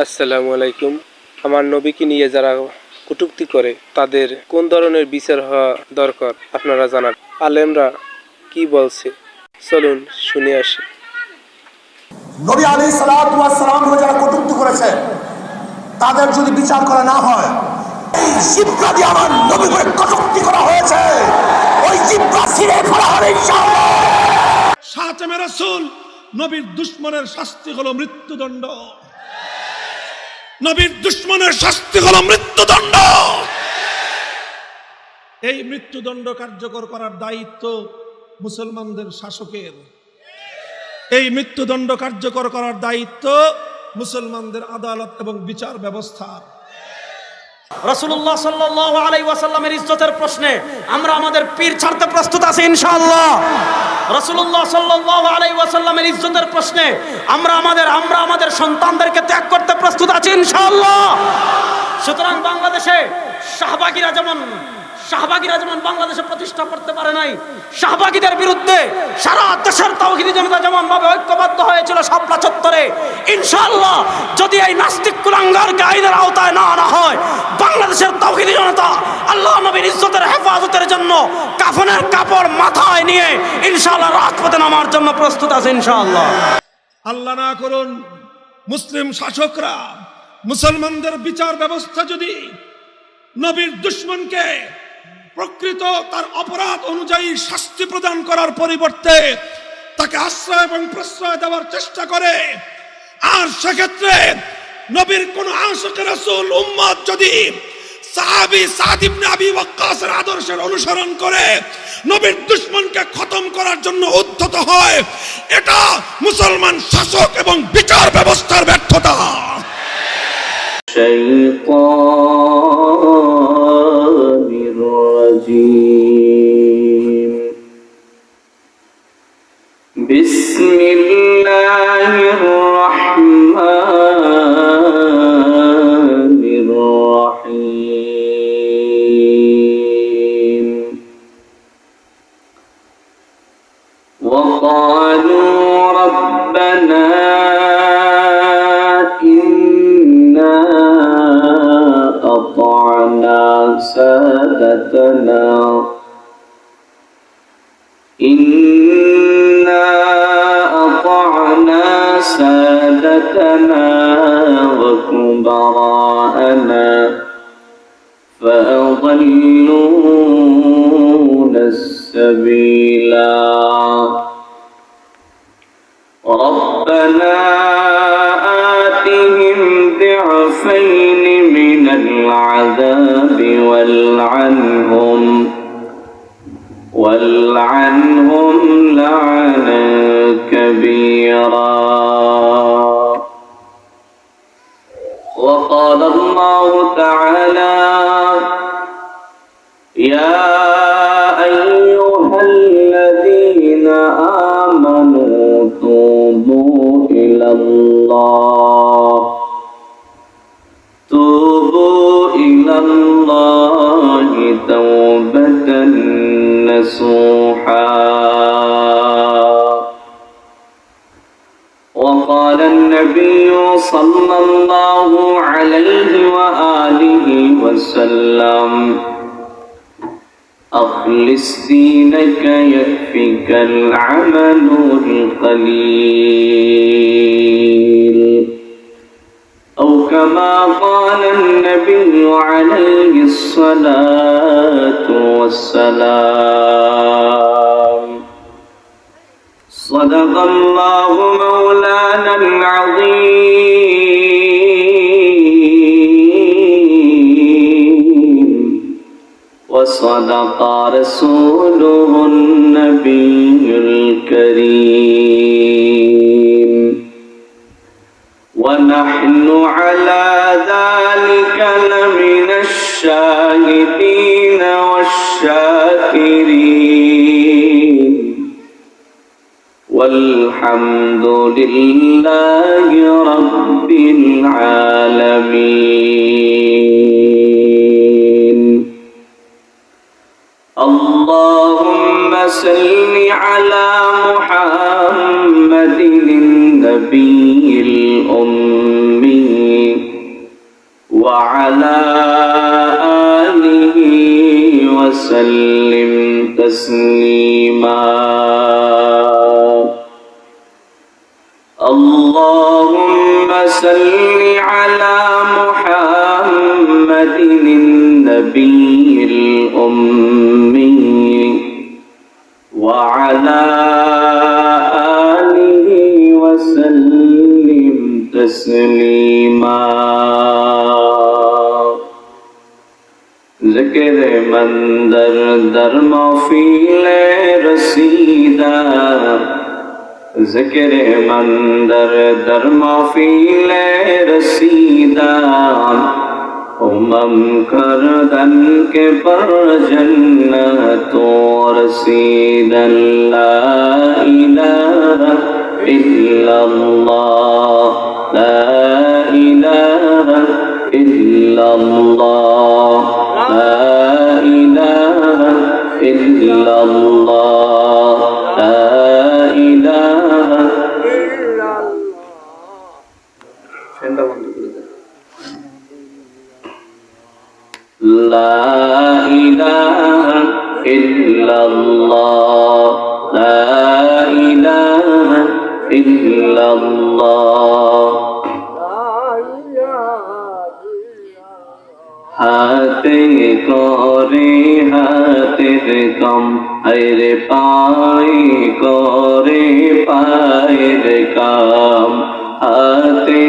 আসসালামু আলাইকুম। আমার নবীকে নিয়ে যারা কটূক্তি করে তাদের কোন ধরনের বিচার হওয়া দরকার আপনারা জানান। আলেমরা কি বলছে চলুন শুনে আসি। নবী আলাইহিস সালাতু ওয়াস সালামকে যারা কটূক্তি করেছে তাদের যদি বিচার করা না হয়, এই জিহ্বা দিয়ে আমার নবীকে কটূক্তি করা হয়েছে, ওই জিহ্বা ছিঁড়ে ফেলা হবে ইনশাআল্লাহ। শাহজামে রাসূল নবীর দুশমনের শাস্তি হলো মৃত্যুদণ্ড। নবীর দুশমনের শাস্তি হলো মৃত্যুদণ্ড। এই মৃত্যুদণ্ড কার্যকর করার দায়িত্ব মুসলমানদের শাসকের। এই মৃত্যুদণ্ড কার্যকর করার দায়িত্ব মুসলমানদের আদালত এবং বিচার ব্যবস্থার। রাসূলুল্লাহ সাল্লাল্লাহু আলাইহি ওয়াসাল্লামের ইজ্জতের প্রশ্নে আমরা আমাদের পীর ছাড়তে প্রস্তুত আছি ইনশাআল্লাহ। রাসূলুল্লাহ সাল্লাল্লাহু আলাইহি ওয়াসাল্লামের ইজ্জতের প্রশ্নে আমরা আমাদের সন্তানদেরকে ত্যাগ করতে প্রস্তুত আছি ইনশাআল্লাহ। সুতরাং বাংলাদেশে শাহবাগীরা যেমন বাংলাদেশে প্রতিষ্ঠা করতে পারে নাই, শাহবাগীদের বিরুদ্ধে সারা দেশের তাওহীদি জনতা যেমন ভাবে ঐক্যবদ্ধ হয়েছিল শাপলা চত্বরে, ইনশাআল্লাহ যদি এই নাস্তিক কুলাঙ্গারকে আইনের আওতায় না আনা হয়, বাংলাদেশের তাওহীদি জনতা আল্লাহ নবীর ইজ্জতের হেফাজতের জন্য কাফনের কাপড় মাথায় নিয়ে ইনশাআল্লাহ রাজপথে নামার জন্য প্রস্তুত আছে ইনশাআল্লাহ। আল্লাহ না করুন মুসলিম শাসকরা মুসলমানদের বিচার ব্যবস্থা যদি নবীর দুশমনকে প্রকৃত তার অপরাধ অনুযায়ী শাস্তি প্রদান করার পরিবর্তে তাকে আশ্রয় এবং প্রশ্রয় দেওয়ার চেষ্টা করে, আর সেক্ষেত্রে নবীর কোন আশিক রাসূল উম্মত যদি সাহাবী সাদ ইবনে আবি ওয়াক্কাসের আদর্শের অনুসরণ করে নবীর দুশমনকে খতম করার জন্য উদ্ধত হয়, এটা মুসলমান শাসক এবং বিচার ব্যবস্থার ব্যর্থতা। বিসমিল্লাহির রাহমানির রাহিম। ওয়া ক্বালু রাব্বানা ইন্না আতা'না সাদাতানা سادتنا وكبراءنا فأضلونا السبيلا ربنا آتهم ضعفين من العذاب والعنهم لعنا كبيرا. وقال الله تعالى يا أيها الذين آمنوا توبوا إلى الله توبة نصوحا. وقال النبي صلى الله عليه وآله وسلم أخلص دينك يكفك العمل القليل، أو كما قال النبي عليه الصلاة والسلام. صدق الله مولانا العظيم وصدق رسوله النبي الكريم، ونحن على ذلك لمن الشاهدين والشاكرين، والحمد لله رب العالمين. اللهم صل على محمد النبي الأمي وعلى آله وسلم تسليما اللهم صل على محمد النبي الأمي وعلى آله وسلم تسليما ذکر مندر در محفل رسیدہ ذکر مندر در محفل رسیدہ کردن کے پر جنت رسیدہ لا الہ الا اللہ لا الہ الا اللہ لا الہ الا اللہ لا الہ الا اللہ لا الہ الا اللہ لا الہ الا اللہ হাতে করে হাতের কাম হায়রে পায়ে করে পায়ের কাম হাতে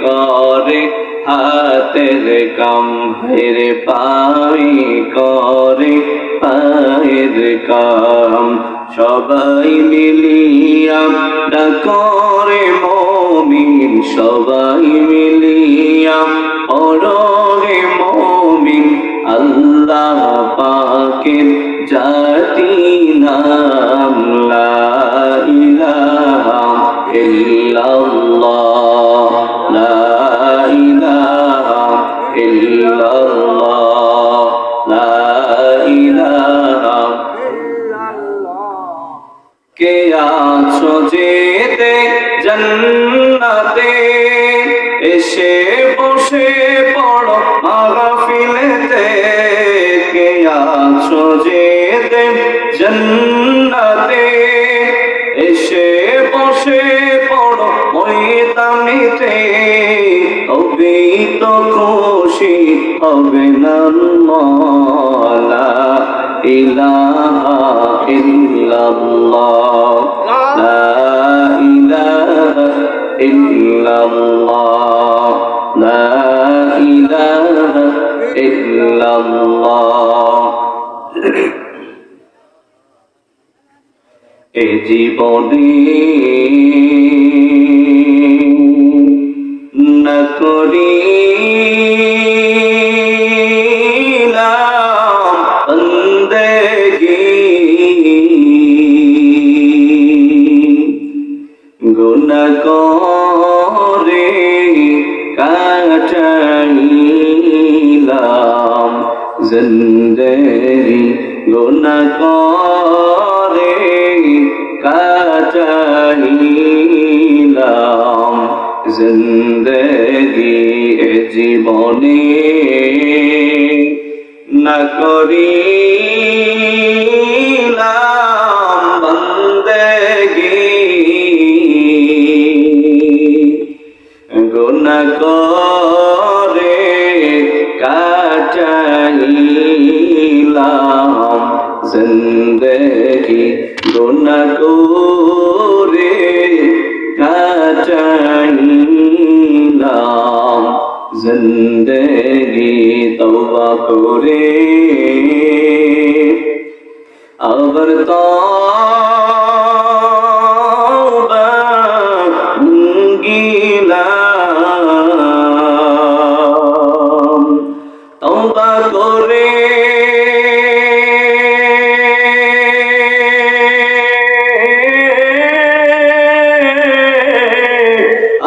করে হাতের কাম হায়রে পায়ে করে পায়ের কাম সবাই মিলিয়া করে মুমিন সবাই মিলিয়া পড়ে মুমিন আল্লাহ পাকের জাতি নাম লা ইলাহা ইল্লাল্লাহ লা ইলাহা ইল্লাল্লাহ লা ইলাহা কে আছো যেতে জান্নাতে এসে বসে পড়ো মাহফিলেতে কে আছো যেতে জান্নাতে এসে বসে পড়ো ময়দানেতে তবে তো খুশি হবে না লা ইলাহা ইল্লাল্লাহ লা ইলাহা ইল্লাল্লাহ লা ইলাহা ইল্লাল্লাহ এ জীবনে না করিলাম বন্দেগী গুনাহ করে কাটাইলাম জিন্দেগি গুনাহ করে কাটাইলাম জিন্দেগি এ জীবনে না করিলাম বন্দেগি গুনাহ করে কাটাইলাম জিন্দেগি গুনাহ করে কাটাইলাম জিন্দেগি তওবা করে আবার তওবা গিলাম তওবা করে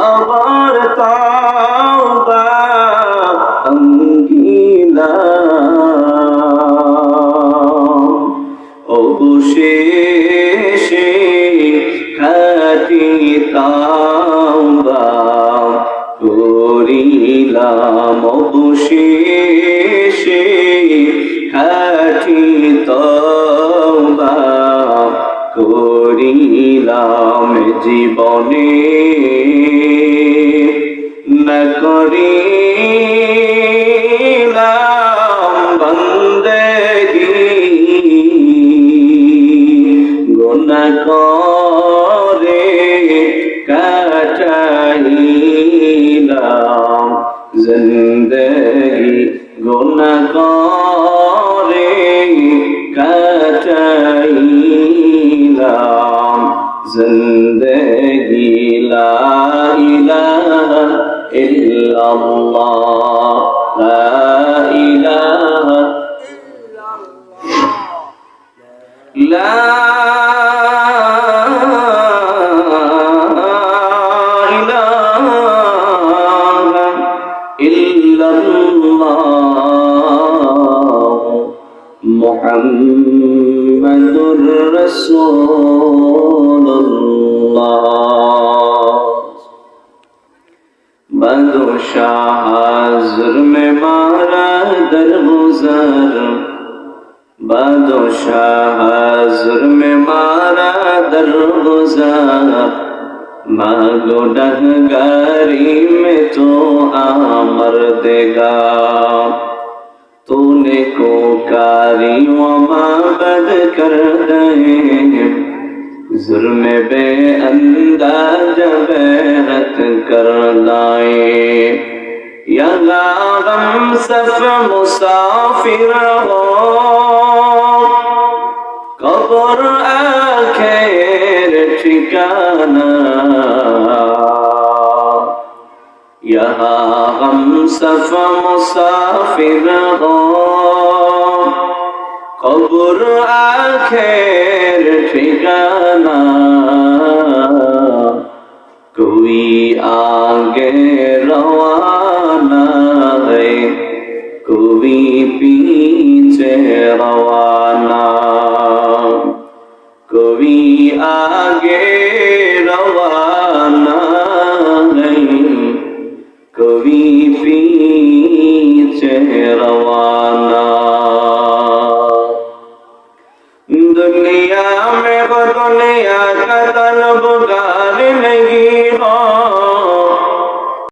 আবার তওবা গিলাম অবশেষে খাঁটি তওবা করি করিলাম অবশেষে খাঁটি তওবা করিলাম জীবনে না করিলাম বন্দেগী গুনাহ করে কাটাইলাম জিন্দেগি গুনাহ করে কাটাইলাম জিন্দেগি লা ইলাহা ইল্লাল্লাহ লা ইলাহা লা মুহাম্মাদুর রাসূলুল্লাহ বাদশাহ হাজর में मारा दरगुजर बादशाह हाज़िर में मारा दरगुज़र मांगो डहगारी में तो आमर देगा तूने को कारी वमाबद कर गए जुर्म बे अंदाज बेहत कर लाए यहाँ गम सफ मुसाफिर हो कब्र आखिर ठिकाना यहाँ गम सफ मुसाफिर हो कब्र आखिर ठिकाना कोई आगे